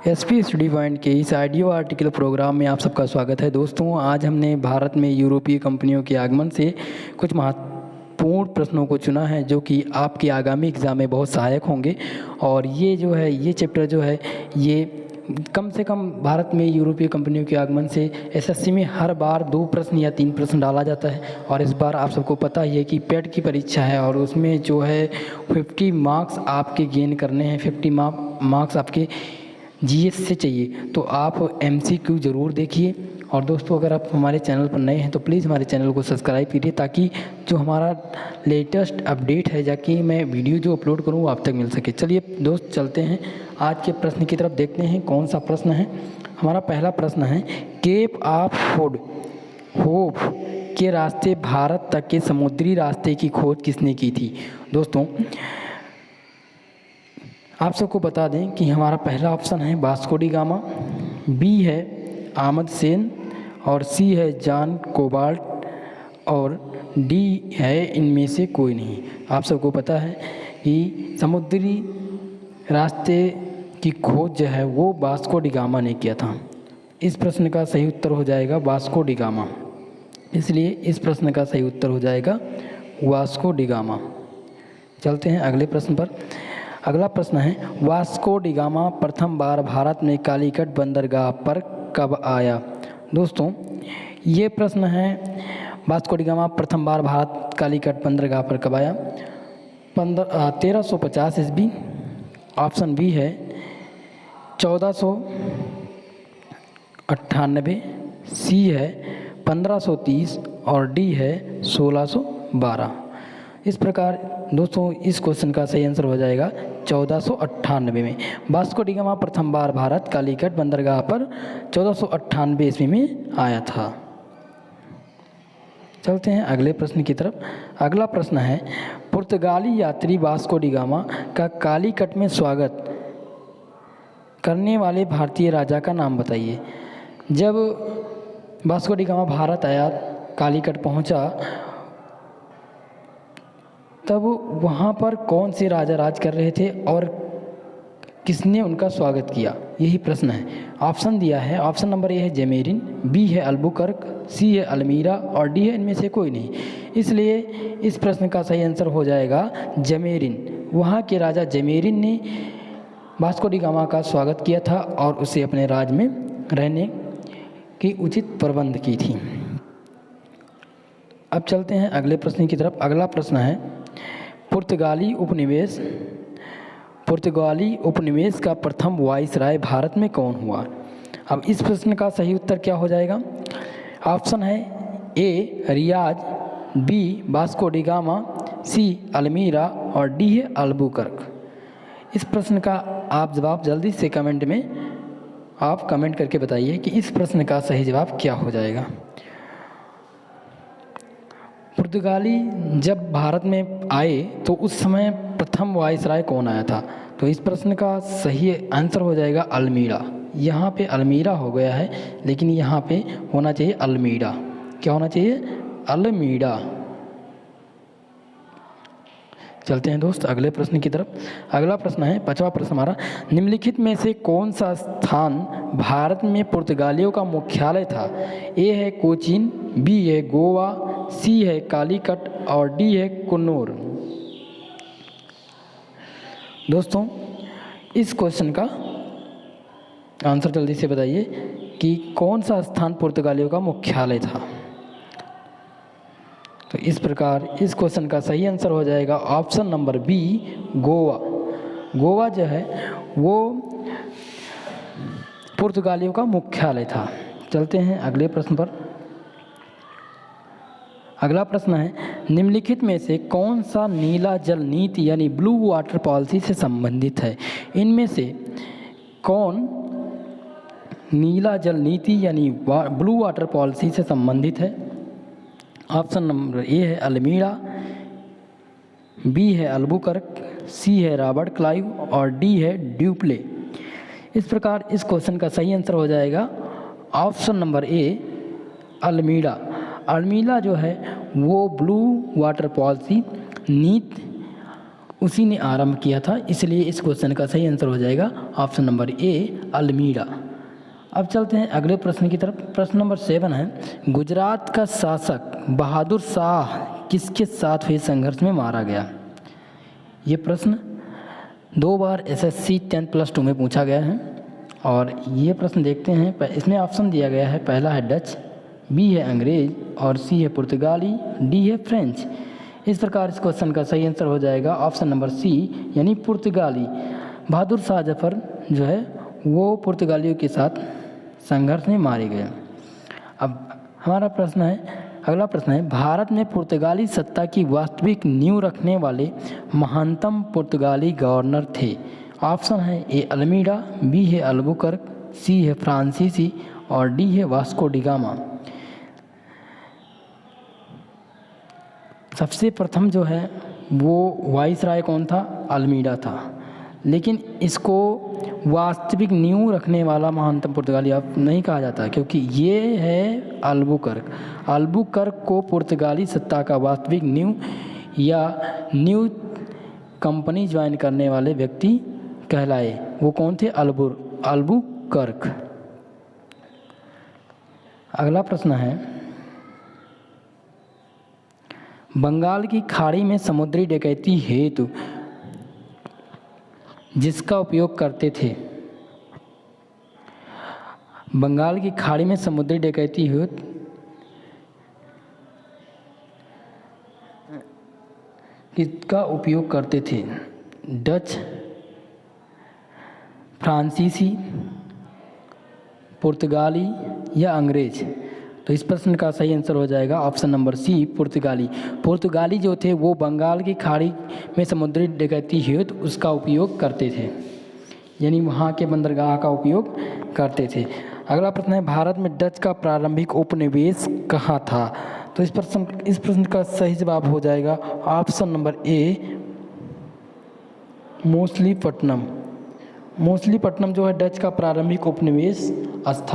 SP study point के इस audio article programme में आप सबका स्वागत है। दोस्तों, आज हमने भारत में यूरोपीय कंपनियों के आगमन से कुछ महत्वपूर्ण प्रश्नों को चुना है जो कि आपके आगामी एग्ज़ाम में बहुत सहायक होंगे। और ये चैप्टर जो है ये कम से कम भारत में यूरोपीय कंपनियों के आगमन से एसएससी में हर बार 2 प्रश्न या 3 प्रश्न डाला जाता है। और इस बार आप सबको पता ही है कि पेट की परीक्षा है और उसमें जो है 50 मार्क्स आपके गेन करने हैं। 50 मार्क्स आपके जीएस से चाहिए, तो आप एमसीक्यू ज़रूर देखिए। और दोस्तों, अगर आप हमारे चैनल पर नए हैं तो प्लीज़ हमारे चैनल को सब्सक्राइब कीजिए ताकि जो हमारा लेटेस्ट अपडेट है जाकि मैं वीडियो जो अपलोड करूँ वो आप तक मिल सके। चलिए दोस्त, चलते हैं आज के प्रश्न की तरफ। देखते हैं कौन सा प्रश्न है। हमारा पहला प्रश्न है, केप ऑफ गुड होप के रास्ते भारत तक के समुद्री रास्ते की खोज किसने की थी? दोस्तों, आप सबको बता दें कि हमारा पहला ऑप्शन है वास्को डी गामा, बी है आमद सेन और सी है जॉन कोबाल्ट और डी है इनमें से कोई नहीं। आप सबको पता है कि समुद्री रास्ते की खोज जो है वो वास्को डी गामा ने किया था। इस प्रश्न का सही उत्तर हो जाएगा वास्को डी गामा, इसलिए इस प्रश्न का सही उत्तर हो जाएगा वास्को डी गामा। चलते हैं अगले प्रश्न पर। अगला प्रश्न है, वास्को डी गामा प्रथम बार भारत में कालीकट बंदरगाह पर कब आया? दोस्तों, ये प्रश्न है, वास्को डी गामा प्रथम बार भारत कालीकट बंदरगाह पर कब आया? 1350 ईस्वी। ऑप्शन बी है 1498, सी है 1530 और डी है 1612। इस प्रकार दोस्तों इस क्वेश्चन का सही आंसर हो जाएगा 1498 में। वास्को डी गामा प्रथम बार भारत कालीकट बंदरगाह पर 1498 ईस्वी में आया था। चलते हैं अगले प्रश्न की तरफ। अगला प्रश्न है, पुर्तगाली यात्री वास्को डी गामा का कालीकट में स्वागत करने वाले भारतीय राजा का नाम बताइए। जब वास्को डी गामा भारत आया, कालीकट पहुंचा, तब वहाँ पर कौन से राजा राज कर रहे थे और किसने उनका स्वागत किया, यही प्रश्न है। ऑप्शन दिया है, ऑप्शन नंबर ए है जमेरिन, बी है अल्बुकर्क, सी है अल्मीरा और डी है इनमें से कोई नहीं। इसलिए इस प्रश्न का सही आंसर हो जाएगा जमेरिन। वहाँ के राजा जमेरिन ने वास्को डी गामा का स्वागत किया था और उसे अपने राज में रहने की उचित प्रबंध की थी। अब चलते हैं अगले प्रश्न की तरफ। अगला प्रश्न है, पुर्तगाली उपनिवेश का प्रथम वाइसराय भारत में कौन हुआ? अब इस प्रश्न का सही उत्तर क्या हो जाएगा? ऑप्शन है ए रियाज, बी वास्को डी गामा, सी अल्मीरा और डी है अल्बुकर्क। इस प्रश्न का आप जवाब जल्दी से कमेंट में आप कमेंट करके बताइए कि इस प्रश्न का सही जवाब क्या हो जाएगा। पुर्तगाली जब भारत में आए तो उस समय प्रथम वाइसराय कौन आया था? तो इस प्रश्न का सही आंसर हो जाएगा अल्मीरा। यहाँ पे अल्मीरा हो गया है, लेकिन यहाँ पे होना चाहिए अल्मीरा। क्या होना चाहिए? अल्मीरा। चलते हैं दोस्त अगले प्रश्न की तरफ। अगला प्रश्न है, 5वां प्रश्न हमारा, निम्नलिखित में से कौन सा स्थान भारत में पुर्तगालियों का मुख्यालय था? ए है कोचीन, बी है गोवा, सी है कालीकट और डी है कन्नौर। दोस्तों, इस क्वेश्चन का आंसर जल्दी से बताइए कि कौन सा स्थान पुर्तगालियों का मुख्यालय था। तो इस प्रकार इस क्वेश्चन का सही आंसर हो जाएगा option number B Goa. Goa जो है वो पुर्तगालियों का मुख्यालय था। चलते हैं अगले प्रश्न पर। अगला प्रश्न है, निम्नलिखित में से कौन सा नीला जल नीति यानी ब्लू वाटर पॉलिसी से संबंधित है? इनमें से कौन नीला जल नीति यानी ब्लू वाटर पॉलिसी से संबंधित है? ऑप्शन नंबर ए है अल्मीरा, बी है अल्बुकर्क, सी है रॉबर्ट क्लाइव और डी है ड्यूप्ले। इस प्रकार इस क्वेश्चन का सही आंसर हो जाएगा option number A almirah. Almirah जो है वो ब्लू वाटर पॉलिसी नीति उसी ने आरंभ किया था, इसलिए इस क्वेश्चन का सही आंसर हो जाएगा ऑप्शन नंबर ए, अल्मीड़ा। अब चलते हैं अगले प्रश्न की तरफ। प्रश्न नंबर 7 है, गुजरात का शासक बहादुर शाह किसके साथ हुए संघर्ष में मारा गया? ये प्रश्न 2 बार SSC 10+2 में पूछा गया है और ये प्रश्न देखते हैं। इसमें ऑप्शन दिया गया है, पहला है डच, बी है अंग्रेज और सी है पुर्तगाली, डी है फ्रेंच। इस प्रकार इस क्वेश्चन का सही आंसर हो जाएगा ऑप्शन नंबर सी, यानी पुर्तगाली। बहादुर शाह जफर जो है वो पुर्तगालियों के साथ संघर्ष में मारे गए। अब हमारा प्रश्न है, अगला प्रश्न है, भारत में पुर्तगाली सत्ता की वास्तविक नींव रखने वाले महानतम पुर्तगाली गवर्नर थे। ऑप्शन है ए अल्मीड़ा, बी है अल्बुकर्क, सी है फ्रांसीसी और डी है वास्को डी गामा। सबसे प्रथम जो है वो वाइसराय कौन था? अल्मीड़ा था। लेकिन इसको वास्तविक नींव रखने वाला महानतम पुर्तगाली अब नहीं कहा जाता, क्योंकि ये है अल्बुकर्क। अल्बुकर्क को पुर्तगाली सत्ता का वास्तविक नींव या न्यू कंपनी ज्वाइन करने वाले व्यक्ति कहलाए। वो कौन थे? अल्बुकर्क। अगला प्रश्न है, बंगाल की खाड़ी में समुद्री डकैती हेतु जिसका उपयोग करते थे, बंगाल की खाड़ी में समुद्री डकैती हेतु किसका उपयोग करते थे? डच, फ्रांसीसी, पुर्तगाली या अंग्रेज? तो इस प्रश्न का सही आंसर हो जाएगा ऑप्शन नंबर सी, पुर्तगाली। पुर्तगाली जो थे वो बंगाल की खाड़ी में समुद्री डकैती हेतु उसका उपयोग करते थे, यानी वहाँ के बंदरगाह का उपयोग करते थे। अगला प्रश्न है, भारत में डच का प्रारंभिक उपनिवेश कहाँ था? तो इस प्रश्न का सही जवाब हो जाएगा ऑप्शन नंबर ए, मोसलीपट्टनम। मोसलीपट्टनम जो है डच का प्रारंभिक उपनिवेश स्थल